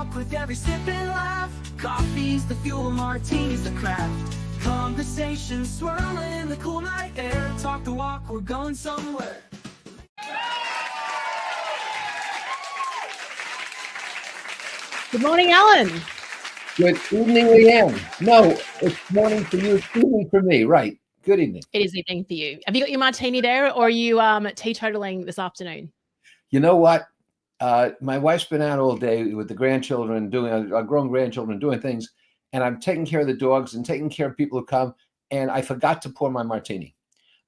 walk with every sip and laugh. Coffee's the fuel, martini's the craft. Conversation swirling in the cool night air. Talk the walk, we're going somewhere. Good morning, Alan. Good evening, Leanne. No, it's morning for you. It's evening for me. Right. Good evening. It is evening for you. Have you got your martini there, or are you teetotaling this afternoon? You know what? My wife's been out all day with the grandchildren, doing our grown grandchildren, doing things, and I'm taking care of the dogs and taking care of people who come. And I forgot to pour my martini.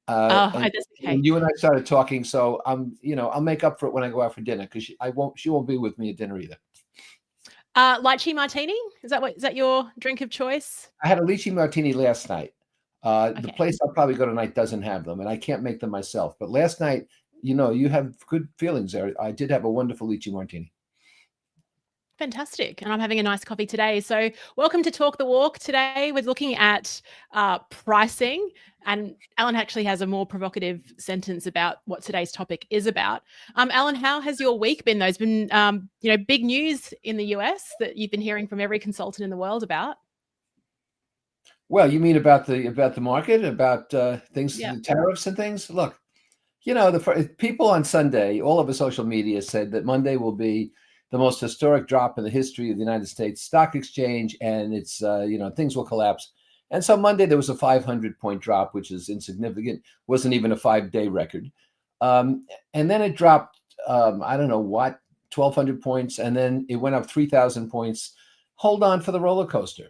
That's okay. And you and I started talking, so I'll make up for it when I go out for dinner because she won't be with me at dinner either. Lychee martini? Is that your drink of choice? I had a lychee martini last night. Okay. The place I'll probably go tonight doesn't have them, and I can't make them myself. But last night, you have good feelings there. I did have a wonderful lychee martini. Fantastic. And I'm having a nice coffee today. So welcome to Talk the Walk. Today we're looking at pricing. And Alan actually has a more provocative sentence about what today's topic is about. Alan, how has your week been? There's been big news in the US that you've been hearing from every consultant in the world about. Well, you mean about the market, about things, Yeah. the tariffs and things? Look, the people on Sunday, all over social media said that Monday will be the most historic drop in the history of the United States Stock Exchange, and it's things will collapse. And so Monday there was a 500-point drop, which is insignificant. Wasn't even a 5-day record. And then it dropped, I don't know what, 1,200 points, and then it went up 3,000 points. Hold on for the roller coaster,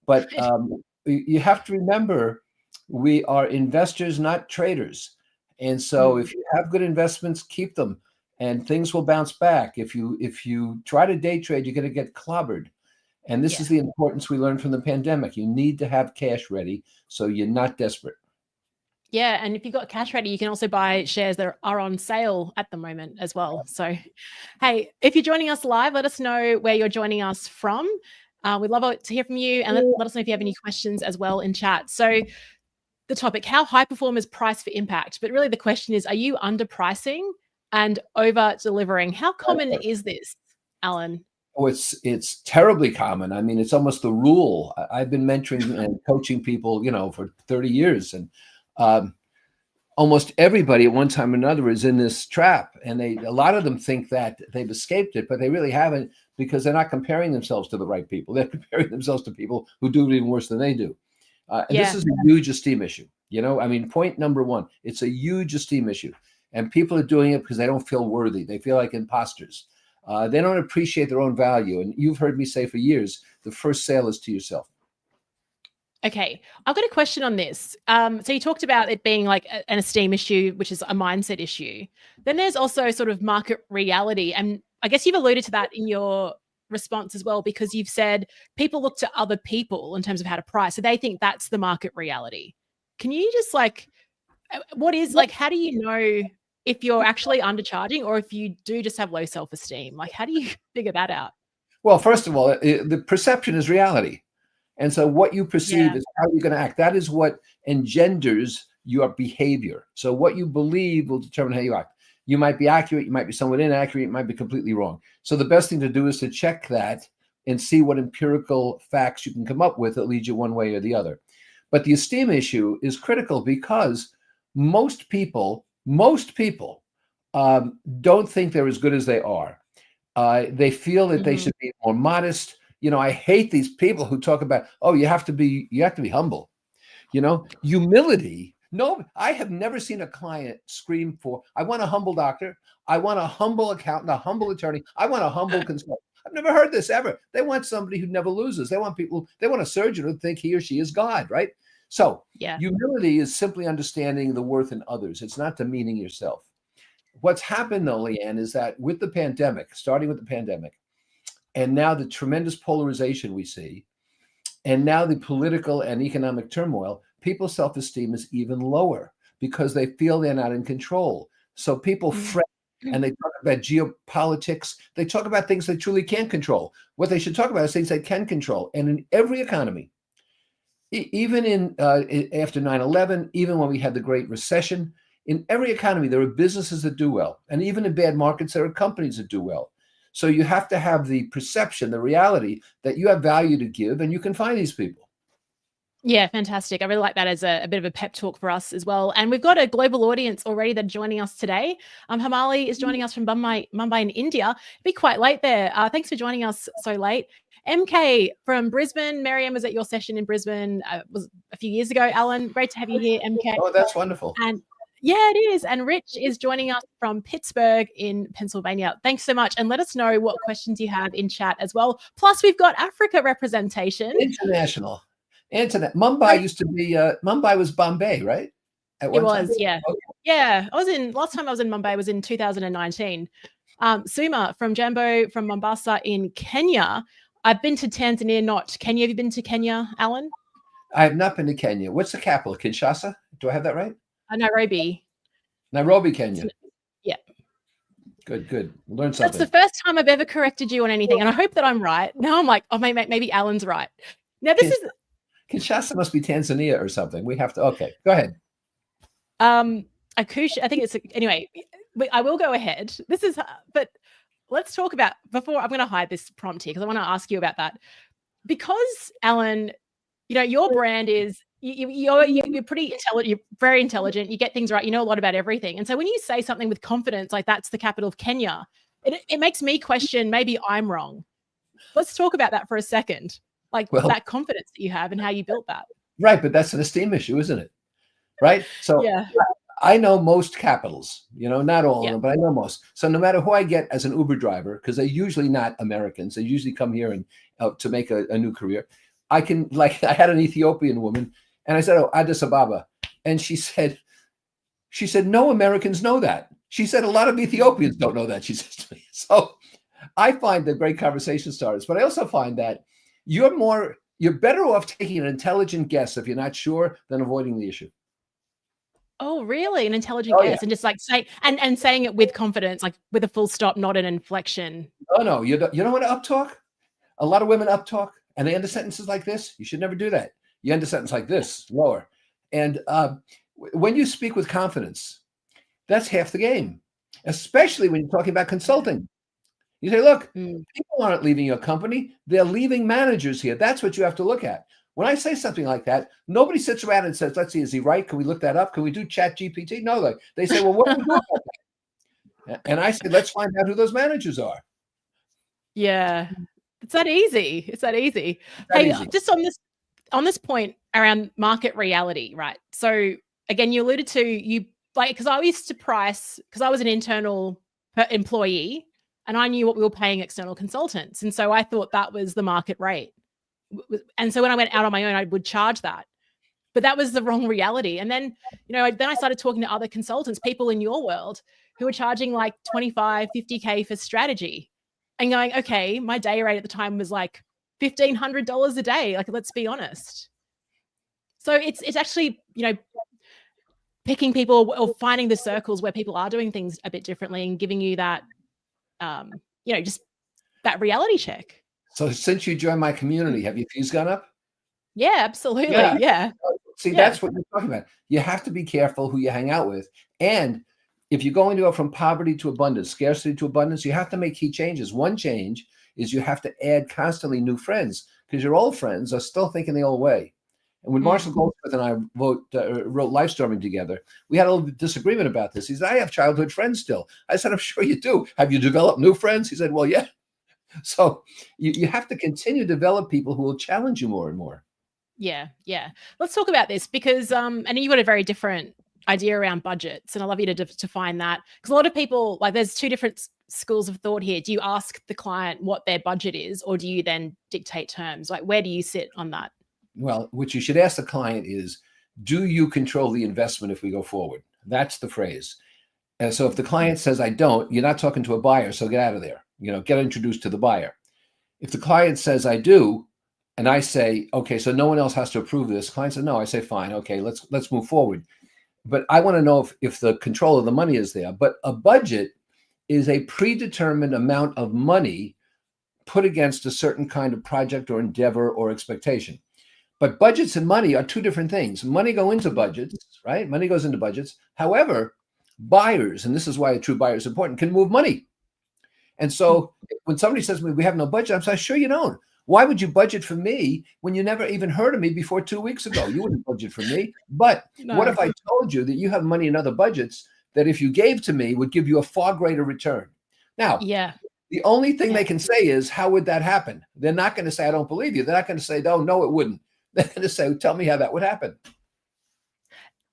But you have to remember, we are investors, not traders. And so if you have good investments, keep them, and things will bounce back. If you try to day trade, you're going to get clobbered. And this is the importance we learned from the pandemic. You need to have cash ready so you're not desperate. Yeah, and if you've got cash ready, you can also buy shares that are on sale at the moment as well. So, hey, if you're joining us live, let us know where you're joining us from. We'd love to hear from you, and let us know if you have any questions as well in chat. So the topic, how high performers price for impact. But really the question is, are you underpricing and over delivering? How common is this, Alan? Oh, it's terribly common. I mean, it's almost the rule. I've been mentoring and coaching people, for 30 years. And almost everybody at one time or another is in this trap. And a lot of them think that they've escaped it, but they really haven't, because they're not comparing themselves to the right people. They're comparing themselves to people who do it even worse than they do. And this is a huge esteem issue. Point number one, it's a huge esteem issue. And people are doing it because they don't feel worthy. They feel like imposters. They don't appreciate their own value. And you've heard me say for years, the first sale is to yourself. Okay, I've got a question on this. So you talked about it being like an esteem issue, which is a mindset issue. Then there's also sort of market reality. And I guess you've alluded to that in your response as well, because you've said people look to other people in terms of how to price. So they think that's the market reality. Can you just how do you know if you're actually undercharging or if you do just have low self-esteem? Like, how do you figure that out? Well, first of all, the perception is reality. And so what you perceive is how you're going to act. That is what engenders your behavior. So what you believe will determine how you act. You might be accurate, you might be somewhat inaccurate, you might be completely wrong. So the best thing to do is to check that and see what empirical facts you can come up with that lead you one way or the other. But the esteem issue is critical because most people don't think they're as good as they are. They feel that they should be more modest. I hate these people who talk about, you have to be humble. Humility. No, I have never seen a client scream for, I want a humble doctor. I want a humble accountant, a humble attorney. I want a humble consultant. I've never heard this ever. They want somebody who never loses. They want a surgeon who think he or she is God, right? So humility is simply understanding the worth in others. It's not demeaning yourself. What's happened though, Leanne, is that with the pandemic, starting with the pandemic, and now the tremendous polarization we see, and now the political and economic turmoil, people's self-esteem is even lower because they feel they're not in control. So people fret and they talk about geopolitics. They talk about things they truly can't control. What they should talk about is things they can control. And in every economy, even after 9/11, even when we had the Great Recession, in every economy, there are businesses that do well. And even in bad markets, there are companies that do well. So you have to have the perception, the reality that you have value to give, and you can find these people. Yeah, fantastic. I really like that as a bit of a pep talk for us as well. And we've got a global audience already that are joining us today. Hamali is joining us from Mumbai in India. It'd be quite late there. Thanks for joining us so late. MK from Brisbane. Miriam was at your session in Brisbane was a few years ago. Alan, great to have you here, MK. Oh, that's wonderful. And yeah, it is. And Rich is joining us from Pittsburgh in Pennsylvania. Thanks so much. And let us know what questions you have in chat as well. Plus, we've got Africa representation. International. Internet. Mumbai used to be, Mumbai was Bombay, right? It was, yeah. Okay. Yeah. Last time I was in Mumbai was in 2019. Suma from Jambo from Mombasa in Kenya. I've been to Tanzania, not Kenya. Have you been to Kenya, Alan? I have not been to Kenya. What's the capital? Kinshasa? Do I have that right? Nairobi. Nairobi, Kenya. Yeah. Good. Learn something. That's the first time I've ever corrected you on anything. And I hope that I'm right. Now I'm like, oh, maybe Alan's right. Now this is... Kinshasa must be Tanzania or something. We have to, okay, go ahead. Akusha, I think it's, anyway, I will go ahead. But let's talk about, before, I'm going to hide this prompt here because I want to ask you about that. Because, Alan, your brand is, you're pretty intelligent, you're very intelligent, you get things right, you know a lot about everything. And so when you say something with confidence, like that's the capital of Kenya, it makes me question, maybe I'm wrong. Let's talk about that for a second. That confidence that you have and how you built that. Right, but that's an esteem issue, isn't it? Right? So yeah. I know most capitals, not all of them, but I know most. So no matter who I get as an Uber driver, because they're usually not Americans, they usually come here and to make a new career. I had an Ethiopian woman and I said, oh, Addis Ababa. And she said, no Americans know that. She said, a lot of Ethiopians don't know that, she says to me. So I find they're great conversation starters, but I also find that you're better off taking an intelligent guess if you're not sure than avoiding the issue. Oh, really? An intelligent guess, and just say and saying it with confidence, like with a full stop, not an inflection. Oh no, you don't want to uptalk. A lot of women uptalk, and they end sentences like this. You should never do that. You end a sentence like this, lower. And when you speak with confidence, that's half the game. Especially when you're talking about consulting. You say, look, people aren't leaving your company. They're leaving managers here. That's what you have to look at. When I say something like that, nobody sits around and says, let's see, is he right? Can we look that up? Can we do chat GPT? No, they say, well, what do we do about that? And I say, let's find out who those managers are. Yeah, it's that easy. Easy. Just on this point around market reality, right? So again, you alluded to because I used to price, because I was an internal employee, and I knew what we were paying external consultants. And so I thought that was the market rate. And so when I went out on my own, I would charge that. But that was the wrong reality. And then, then I started talking to other consultants, people in your world, who were charging like 25, 50K for strategy. And going, okay, my day rate at the time was like $1,500 a day. Like, let's be honest. So it's actually, picking people or finding the circles where people are doing things a bit differently and giving you that, just that reality check. So since you joined my community, have your fees gone up? Yeah, absolutely. Yeah. See, that's what you're talking about. You have to be careful who you hang out with. And if you're going to go from poverty to abundance, scarcity to abundance, you have to make key changes. One change is you have to add constantly new friends, because your old friends are still thinking the old way. And when Marshall Goldsmith and I wrote Life Storming together, we had a little disagreement about this. He said, I have childhood friends still. I said, I'm sure you do. Have you developed new friends? He said, well, yeah. So you have to continue to develop people who will challenge you more and more. Yeah. Let's talk about this because, and you've got a very different idea around budgets, and I'd love you to define that, because a lot of people, there's two different schools of thought here. Do you ask the client what their budget is, or do you then dictate terms? Where do you sit on that? Well, what you should ask the client is, do you control the investment if we go forward? That's the phrase. And so if the client says, I don't, you're not talking to a buyer, so get out of there. Get introduced to the buyer. If the client says, I do, and I say, okay, so no one else has to approve this. Client says, no. I say, fine. Okay, let's move forward. But I want to know if the control of the money is there. But a budget is a predetermined amount of money put against a certain kind of project or endeavor or expectation. But budgets and money are two different things. Money go into budgets, right? Money goes into budgets. However, buyers, and this is why a true buyer is important, can move money. And so when somebody says to me, we have no budget, I'm saying, sure you don't. Why would you budget for me when you never even heard of me before 2 weeks ago? You wouldn't budget for me. But what No. if I told you that you have money in other budgets that if you gave to me would give you a far greater return? Now, Yeah. the only thing Yeah. they can say is, how would that happen? They're not going to say, I don't believe you. They're not going to say, no, it wouldn't. They're going to say, tell me how that would happen.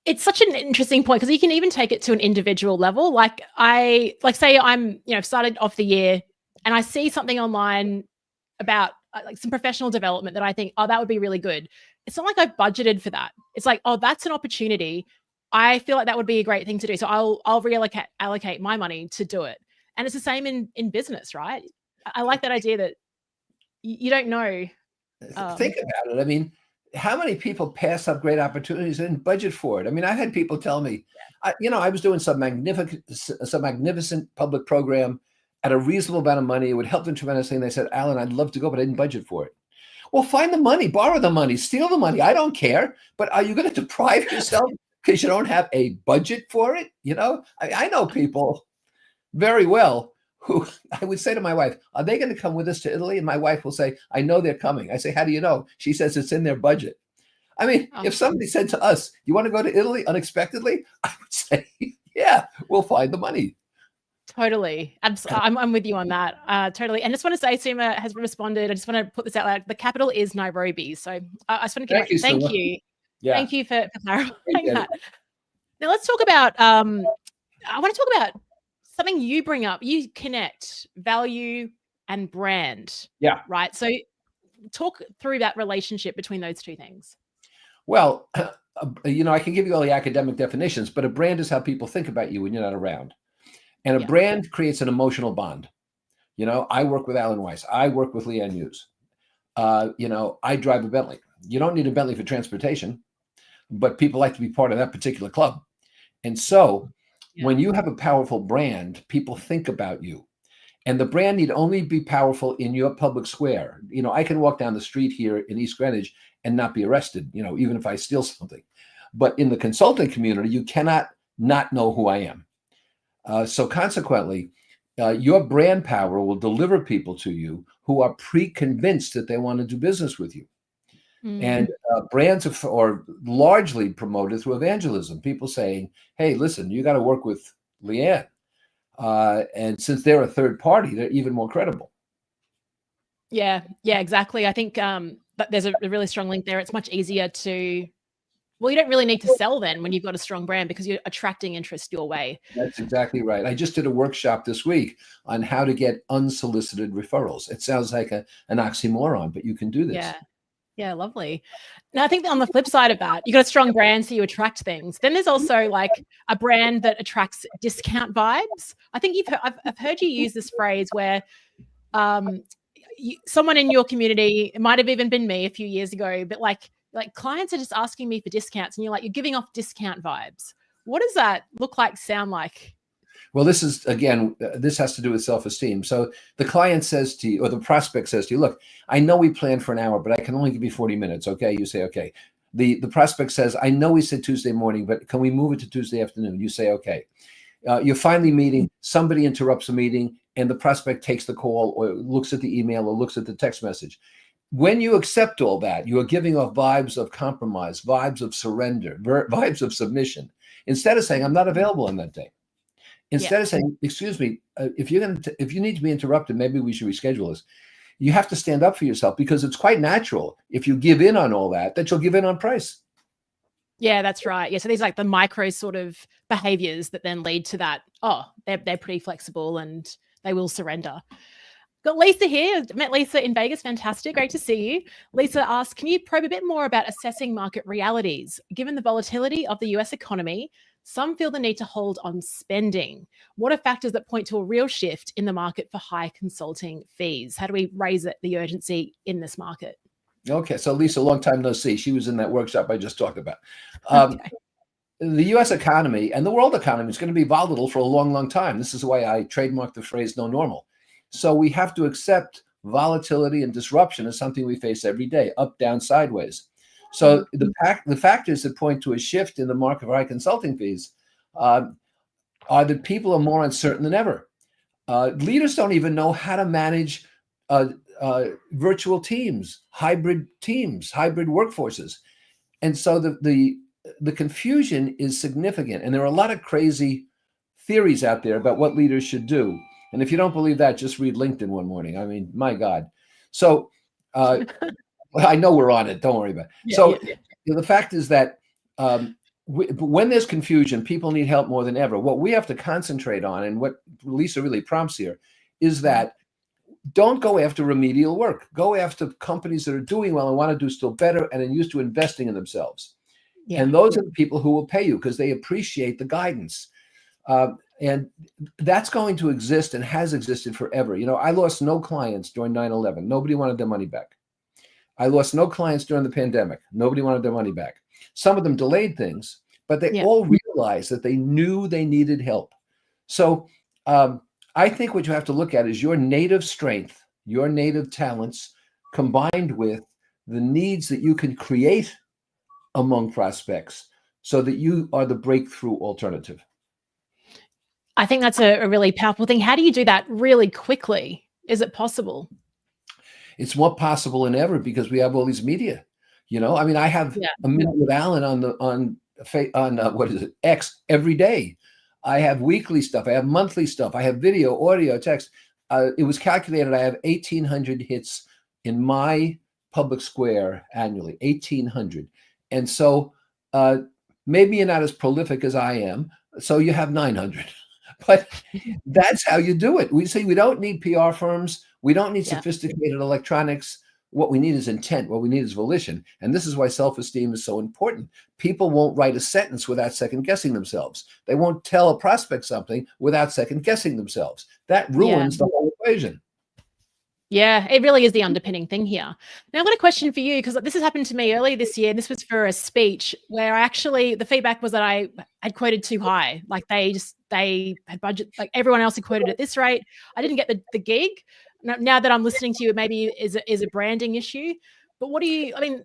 It's such an interesting point because you can even take it to an individual level. Like say I'm, started off the year and I see something online about like some professional development that I think, oh, that would be really good. It's not like I've budgeted for that. It's like, oh, that's an opportunity. I feel like that would be a great thing to do. So I'll allocate my money to do it. And it's the same in business, right? I like that idea that you don't know. Think about it. I mean, how many people pass up great opportunities and budget for it? I mean, I had people tell me, I was doing some magnificent public program at a reasonable amount of money. It would help them tremendously. And they said, Alan, I'd love to go, but I didn't budget for it. Well, find the money, borrow the money, steal the money. I don't care. But are you going to deprive yourself because you don't have a budget for it? I know people very well who I would say to my wife, are they going to come with us to Italy? And my wife will say, I know they're coming. I say, how do you know? She says it's in their budget. I mean, if somebody said to us, you want to go to Italy unexpectedly? I would say, yeah, we'll find the money. Totally. I'm with you on that. Totally. And I just want to say, Suma has responded. I just want to put this out loud. The capital is Nairobi. So I just want to give thank you. Yeah. Thank you for clarifying that. Now let's talk about, I want to talk about something you bring up. You connect value and brand. Yeah. Right. So talk through that relationship between those two things. Well, I can give you all the academic definitions, but a brand is how people think about you when you're not around. And a brand creates an emotional bond. I work with Alan Weiss. I work with Leanne Hughes. I drive a Bentley. You don't need a Bentley for transportation, but people like to be part of that particular club. And so when you have a powerful brand, people think about you. And the brand need only be powerful in your public square. I can walk down the street here in East Greenwich and not be arrested, even if I steal something. But in the consulting community, you cannot not know who I am. So consequently, your brand power will deliver people to you who are pre-convinced that they want to do business with you. And brands are largely promoted through evangelism. People saying, hey, listen, you got to work with Leanne. And since they're a third party, they're even more credible. Yeah, exactly. I think there's a really strong link there. It's much easier to, well, you don't really need to sell then when you've got a strong brand because you're attracting interest your way. That's exactly right. I just did a workshop this week on how to get unsolicited referrals. It sounds like an oxymoron, but you can do this. Yeah, lovely. Now, I think on the flip side of that, you got a strong brand, so you attract things. Then there's also like a brand that attracts discount vibes. I think I've heard you use this phrase where someone in your community, it might have even been me a few years ago, but like clients are just asking me for discounts, and you're giving off discount vibes. What does that look like, sound like? Well, this is, again, this has to do with self-esteem. So the client says to you, or the prospect says to you, look, I know we planned for an hour, but I can only give you 40 minutes. Okay. You say, okay. The prospect says, I know we said Tuesday morning, but can we move it to Tuesday afternoon? You say, okay. You're finally meeting, somebody interrupts a meeting, and the prospect takes the call or looks at the email or looks at the text message. When you accept all that, you are giving off vibes of compromise, vibes of surrender, vibes of submission, instead of saying, I'm not available on that day. Instead of saying, excuse me, if you need to be interrupted, maybe we should reschedule this. You have to stand up for yourself, because it's quite natural if you give in on all that you'll give in on price. Yeah, that's right. Yeah, so these like the micro sort of behaviors that then lead to that. Oh, they're pretty flexible and they will surrender. Got Lisa here. Met Lisa in Vegas. Fantastic. Great to see you. Lisa asks, can you probe a bit more about assessing market realities? Given the volatility of the US economy, some feel the need to hold on spending. What are factors that point to a real shift in the market for high consulting fees? How do we raise the urgency in this market? Okay, so Lisa, long time no see. She was in that workshop I just talked about. Okay. The U.S. economy and the world economy is going to be volatile for a long, long time. This is why I trademarked the phrase "no normal." So we have to accept volatility and disruption as something we face every day, up, down, sideways. So the factors that point to a shift in the market for high consulting fees are that people are more uncertain than ever. Leaders don't even know how to manage virtual teams, hybrid workforces. And so the confusion is significant. And there are a lot of crazy theories out there about what leaders should do. And if you don't believe that, just read LinkedIn one morning. I mean, my God. So I know we're on it. Don't worry about it. Yeah, The fact is that when there's confusion, people need help more than ever. What we have to concentrate on, and what Lisa really prompts here, is that don't go after remedial work. Go after companies that are doing well and want to do still better and are used to investing in themselves. Yeah. And those are the people who will pay you because they appreciate the guidance. And that's going to exist and has existed forever. You know, I lost no clients during 9/11. Nobody wanted their money back. I lost no clients during the pandemic. Nobody wanted their money back. Some of them delayed things, but they all realized that they knew they needed help. So I think what you have to look at is your native strength, your native talents, combined with the needs that you can create among prospects so that you are the breakthrough alternative. I think that's a really powerful thing. How do you do that really quickly? Is it possible? It's more possible than ever because we have all these media. You know, I mean, I have a minute with Alan on what is it, X every day. I have weekly stuff. I have monthly stuff. I have video, audio, text. It was calculated. I have 1,800 hits in my public square annually, 1,800. And so maybe you're not as prolific as I am. So you have 900. But that's how you do it. We say we don't need PR firms. We don't need sophisticated electronics. What we need is intent. What we need is volition. And this is why self-esteem is so important. People won't write a sentence without second guessing themselves. They won't tell a prospect something without second guessing themselves. That ruins the whole equation. Yeah, it really is the underpinning thing here. Now I've got a question for you, because this has happened to me earlier this year. And this was for a speech where the feedback was that I had quoted too high. Like they had budget, like everyone else had quoted at this rate. I didn't get the gig. Now that I'm listening to you, maybe is a branding issue. But what do you, I mean,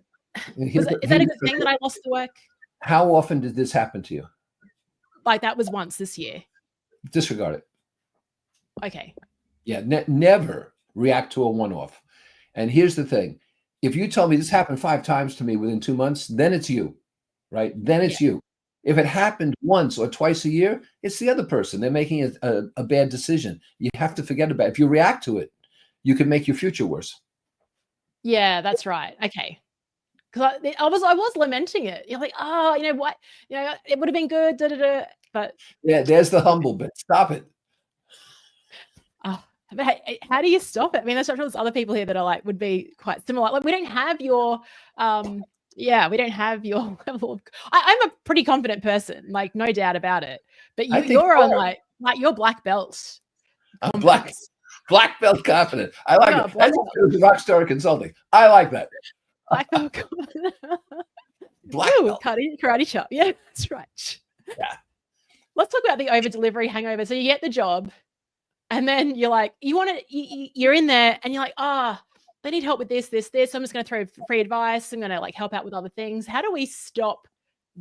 is that a good thing that I lost the work? How often did this happen to you? Like that was once this year. Disregard it. Okay. Yeah, never react to a one-off. And here's the thing. If you tell me this happened 5 times to me within 2 months, then it's you, right? Then it's you. If it happened once or twice a year, it's the other person. They're making a bad decision. You have to forget about it. If you react to it, you can make your future worse. Yeah, that's right. Okay. Because I was lamenting it. You're like, oh, you know what? You know, it would have been good. But yeah, there's the humble bit. Stop it. Oh, but how do you stop it? I mean, there's other people here that are like would be quite similar. Like we don't have your we don't have your level of. I'm a pretty confident person, like no doubt about it. But you're on like your black belt. I'm black belt confident. I like it. That's rock star consulting. I like that. Black belt. Black belt. Karate chop. Yeah, that's right. Yeah. Let's talk about the over delivery hangover. So you get the job, and then you're like, you're in there, and you're like, they need help with this. So I'm just going to throw free advice. I'm going to like help out with other things. How do we stop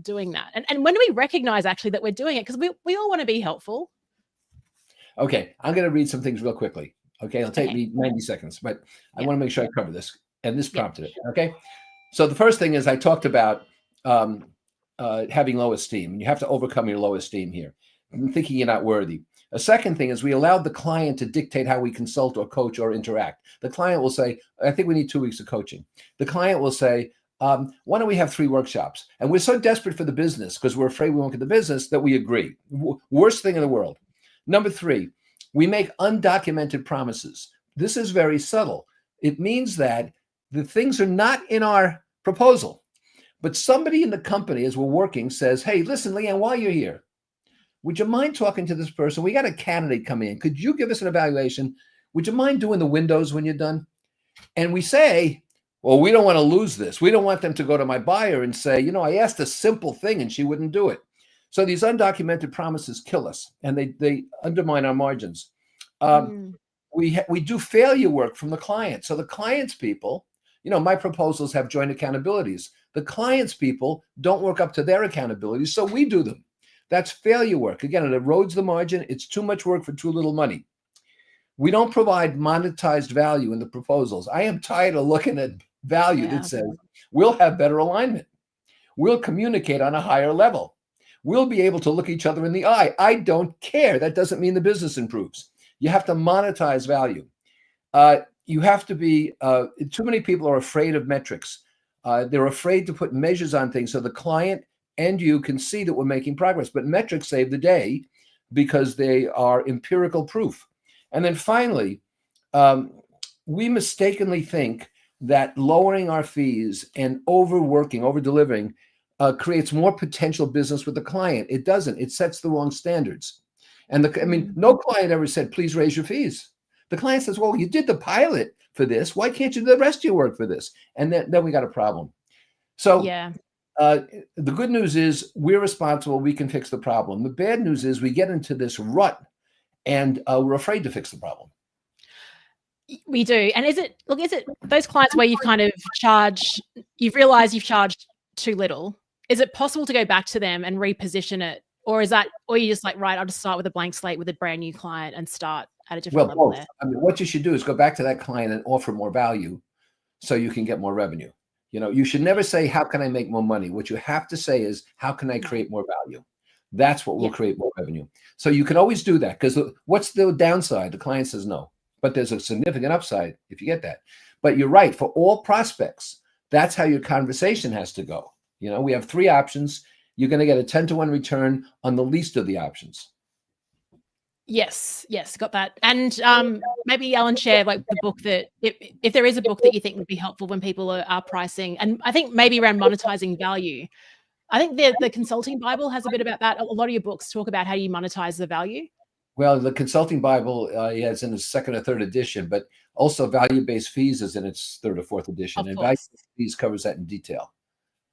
doing that? And when do we recognize actually that we're doing it? Because we all want to be helpful. Okay, I'm going to read some things real quickly. Okay, it'll take me 90 seconds, but I want to make sure I cover this. And this prompted it. Okay, so the first thing is I talked about having low esteem, and you have to overcome your low esteem here. I'm thinking you're not worthy. A second thing is we allowed the client to dictate how we consult or coach or interact. The client will say, I think we need 2 weeks of coaching. The client will say, why don't we have 3 workshops? And we're so desperate for the business because we're afraid we won't get the business that we agree. Worst thing in the world. Number 3, we make undocumented promises. This is very subtle. It means that the things are not in our proposal, but somebody in the company as we're working says, hey, listen, Leanne, while you're here, would you mind talking to this person? We got a candidate coming in. Could you give us an evaluation? Would you mind doing the windows when you're done? And we say, well, we don't want to lose this. We don't want them to go to my buyer and say, you know, I asked a simple thing and she wouldn't do it. So these undocumented promises kill us and they undermine our margins. We do failure work from the client. So the client's people, you know, my proposals have joint accountabilities. The client's people don't work up to their accountabilities, so we do them. That's failure work. Again, it erodes the margin. It's too much work for too little money. We don't provide monetized value in the proposals. I am tired of looking at value that says we'll have better alignment. We'll communicate on a higher level. We'll be able to look each other in the eye. I don't care. That doesn't mean the business improves. You have to monetize value. You have to be, too many people are afraid of metrics. They're afraid to put measures on things so the client and you can see that we're making progress. But metrics save the day because they are empirical proof. And then finally, we mistakenly think that lowering our fees and overworking, over-delivering creates more potential business with the client. It doesn't. It sets the wrong standards. And I mean, no client ever said, please raise your fees. The client says, well, you did the pilot for this. Why can't you do the rest of your work for this? And then we got a problem. So the good news is we're responsible. We can fix the problem. The bad news is we get into this rut and we're afraid to fix the problem. We do. And is it those clients where you've kind of you've realized you've charged too little? Is it possible to go back to them and reposition it? Or you just like, right, I'll just start with a blank slate with a brand new client and start at a different level there? I mean, what you should do is go back to that client and offer more value so you can get more revenue. You know, you should never say, how can I make more money? What you have to say is, how can I create more value? That's what will create more revenue. So you can always do that, because what's the downside? The client says no, but there's a significant upside if you get that. But you're right, for all prospects, that's how your conversation has to go. You know, we have 3 options. You're going to get a 10-to-1 return on the least of the options. Yes, got that. And maybe Alan, share like the book that if there is a book that you think would be helpful when people are pricing, and I think maybe around monetizing value. I think the Consulting Bible has a bit about that. A lot of your books talk about how you monetize the value. Well, the Consulting Bible is in its 2nd or 3rd edition, but also Value-Based Fees is in its 3rd or 4th edition, and Value-Based Fees covers that in detail.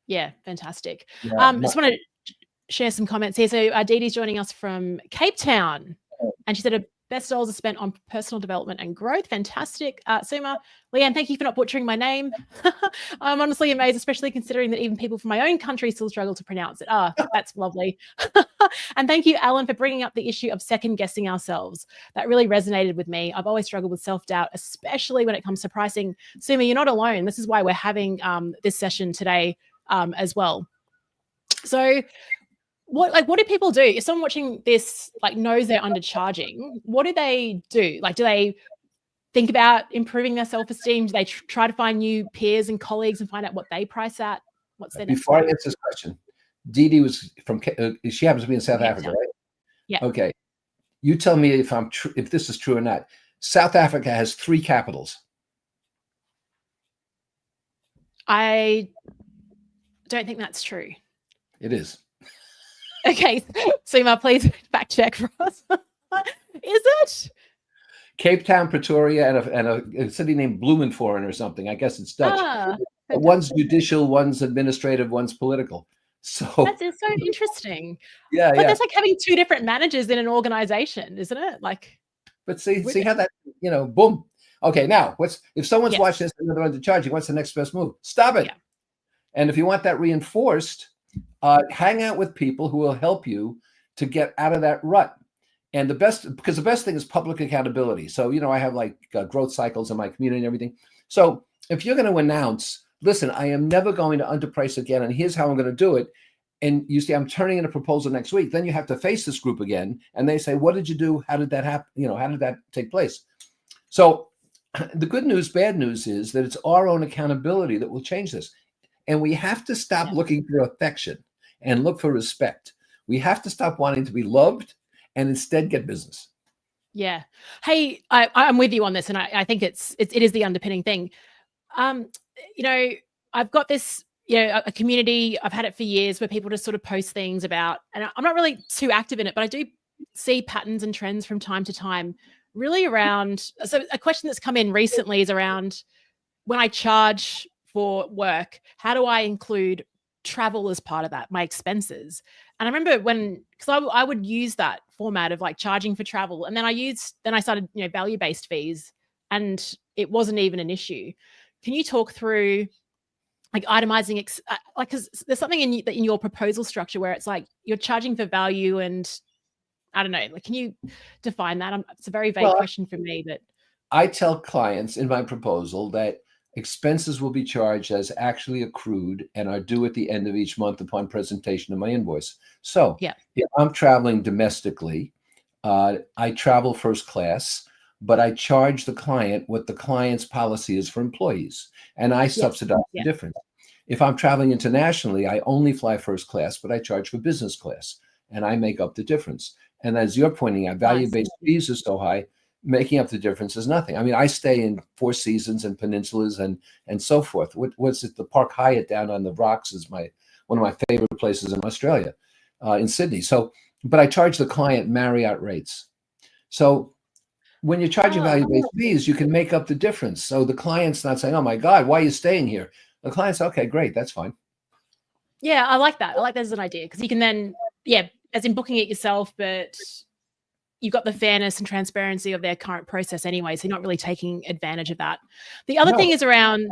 Yeah, fantastic. I just want to share some comments here. So Dee Dee's joining us from Cape Town. And she said her best dollars are spent on personal development and growth. Fantastic. Suma, Leanne, thank you for not butchering my name. I'm honestly amazed, especially considering that even people from my own country still struggle to pronounce it. That's lovely. And thank you, Alan, for bringing up the issue of second guessing ourselves. That really resonated with me. I've always struggled with self-doubt, especially when it comes to pricing. Suma, you're not alone. This is why we're having this session today as well. So what do people do if someone watching this like knows they're undercharging? What do they do? Like, do they think about improving their self-esteem? Do they try to find new peers and colleagues and find out what they price at? What's their next Before I answer this question, Dee Dee was from she happens to be in South Africa, right? Yeah. Okay. You tell me if this is true or not. South Africa has 3 capitals. I don't think that's true. It is. Okay, Suma, please fact check for us. Is it? Cape Town, Pretoria, and a city named Bloemfontein or something. I guess it's Dutch. One's judicial, one's administrative, one's political. So that is so interesting. But that's like having 2 different managers in an organization, isn't it? Like, but see how that, boom. Okay, now if someone's watching this and they're undercharging, what's the next best move? Stop it. Yeah. And if you want that reinforced, hang out with people who will help you to get out of that rut. And the best thing is public accountability. So, I have like growth cycles in my community and everything. So if you're going to announce, listen, I am never going to underprice again, and here's how I'm going to do it. And you see, I'm turning in a proposal next week. Then you have to face this group again. And they say, what did you do? How did that happen? How did that take place? So the good news, bad news is that it's our own accountability that will change this. And we have to stop looking for affection and look for respect. We have to stop wanting to be loved and instead get business. Yeah. Hey, I'm with you on this. And I think it is the underpinning thing. I've got this, a community, I've had it for years where people just sort of post things about, and I'm not really too active in it, but I do see patterns and trends from time to time really around. So a question that's come in recently is around when I charge for work, how do I include travel as part of that, my expenses? And I remember because I would use that format of like charging for travel, and then I started value-based fees, and it wasn't even an issue. Can you talk through like itemizing, because there's something in your proposal structure where it's like you're charging for value, and I don't know. Like, can you define that? It's a very vague Well, question for me, but I tell clients in my proposal that expenses will be charged as actually accrued and are due at the end of each month upon presentation of my invoice. So yeah. if I'm traveling domestically, I travel first class, but I charge the client what the client's policy is for employees, and I subsidize the Yeah. difference. If I'm traveling internationally, I only fly first class, but I charge for business class, and I make up the difference. And as you're pointing out, Nice. value-based fees are so high, making up the difference is nothing. I mean, I stay in Four Seasons and Peninsulas and so forth. What's it? The Park Hyatt down on the rocks is one of my favorite places in Australia, in Sydney. So, but I charge the client Marriott rates. So when you're charging value-based fees, you can make up the difference. So the client's not saying, "Oh my God, why are you staying here?" The client's, "Okay, great, that's fine." Yeah, I like that. I like that as an idea because you can then, as in booking it yourself, but you've got the fairness and transparency of their current process anyway, so you're not really taking advantage of that. The other thing is around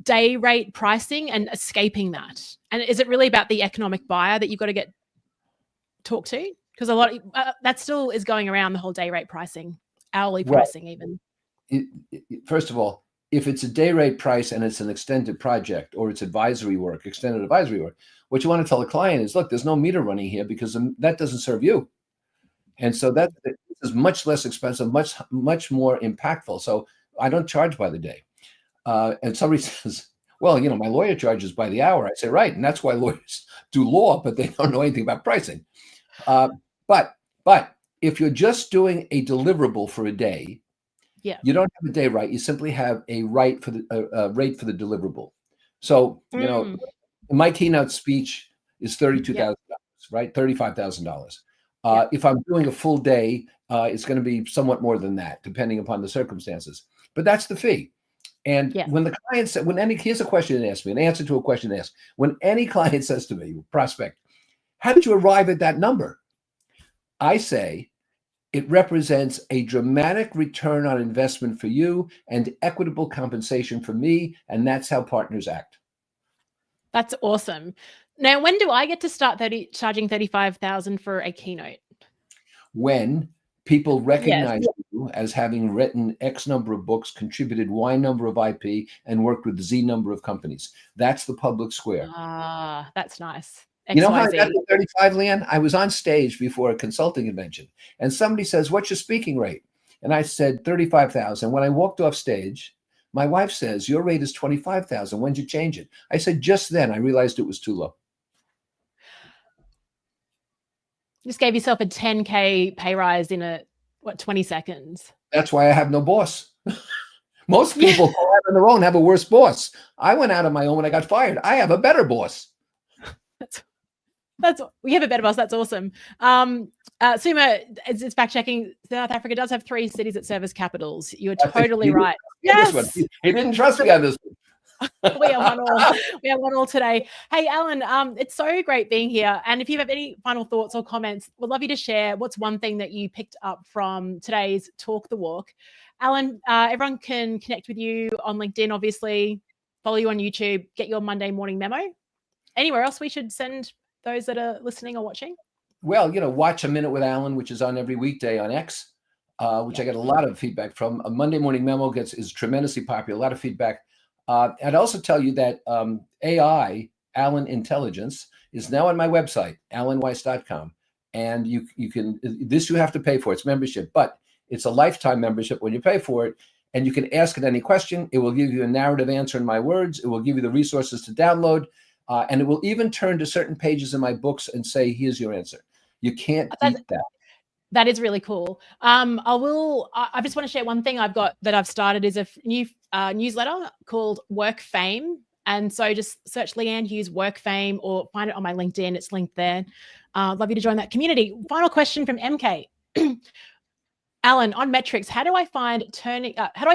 day rate pricing and escaping that. And is it really about the economic buyer that you've got to talk to? Because a lot of, that still is going around, the whole day rate pricing, hourly pricing even. First of all, if it's a day rate price and it's an extended project or it's advisory work, extended advisory work, what you want to tell the client is, look, there's no meter running here because that doesn't serve you. And so that is much less expensive, much more impactful. So I don't charge by the day. And somebody says, well, my lawyer charges by the hour. I say, right. And that's why lawyers do law, but they don't know anything about pricing. But if you're just doing a deliverable for a day, you don't have a day rate. You simply have a rate for the deliverable. So, my keynote speech is $32,000, right? $35,000. If I'm doing a full day, it's going to be somewhat more than that, depending upon the circumstances. But that's the fee. And when the client said, here's a question they asked me, an answer to a question they asked. When any client says to me, prospect, how did you arrive at that number? I say, it represents a dramatic return on investment for you and equitable compensation for me. And that's how partners act. That's awesome. Now, when do I get to start charging $35,000 for a keynote? When people recognize you as having written X number of books, contributed Y number of IP, and worked with Z number of companies. That's the public square. Ah, that's nice. XYZ. You know how I got to 35, Leanne? I was on stage before a consulting convention, and somebody says, "What's your speaking rate?" And I said 35,000. When I walked off stage, my wife says, "Your rate is 25,000. When'd you change it?" I said, "Just then I realized it was too low." Just gave yourself a 10K pay rise in 20 seconds. That's why I have no boss. Most people go out on their own, have a worse boss. I went out on my own when I got fired. I have a better boss. We have a better boss. That's awesome. Suma, it's fact checking. South Africa does have 3 cities that serve as capitals. You're totally right. Yes. He didn't trust me on this one. We are 1-1. We are 1-1 today. Hey, Alan, it's so great being here. And if you have any final thoughts or comments, we'd love you to share what's one thing that you picked up from today's Talk the Walk. Alan, everyone can connect with you on LinkedIn, obviously, follow you on YouTube, get your Monday morning memo. Anywhere else we should send those that are listening or watching? Well, watch A Minute with Alan, which is on every weekday on X, which I get a lot of feedback from. A Monday morning memo is tremendously popular, a lot of feedback. I'd also tell you that AI, Alan Intelligence, is now on my website, alanweiss.com. And you have to pay for. It's membership, but it's a lifetime membership when you pay for it. And you can ask it any question. It will give you a narrative answer in my words. It will give you the resources to download. And it will even turn to certain pages in my books and say, here's your answer. You can't beat that. That is really cool. I just want to share one thing I've started is a new newsletter called Work Fame. And so just search Leanne Hughes Work Fame or find it on my LinkedIn. It's linked there. Love you to join that community. Final question from MK. Alan, on metrics, how do I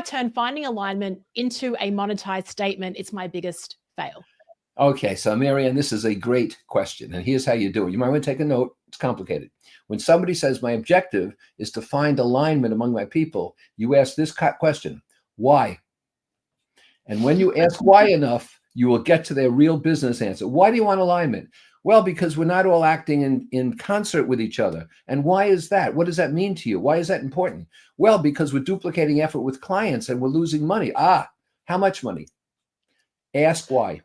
turn finding alignment into a monetized statement? It's my biggest fail. Okay, so Marianne, this is a great question, and here's how you do it. You might want to take a note. It's complicated. When somebody says my objective is to find alignment among my people, you ask this question, why? And when you ask why enough, you will get to their real business answer. Why do you want alignment? Well, because we're not all acting in concert with each other. And why is that? What does that mean to you? Why is that important? Well, because we're duplicating effort with clients and we're losing money. How much money? Ask why.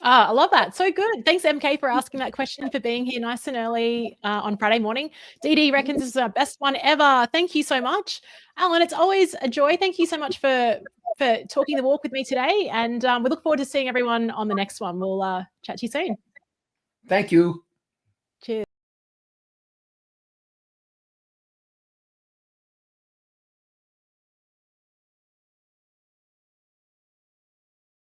I love that. So good. Thanks, MK, for asking that question, for being here nice and early on Friday morning. DD reckons this is our best one ever. Thank you so much. Alan, it's always a joy. Thank you so much for talking the walk with me today. And we look forward to seeing everyone on the next one. We'll chat to you soon. Thank you. Cheers.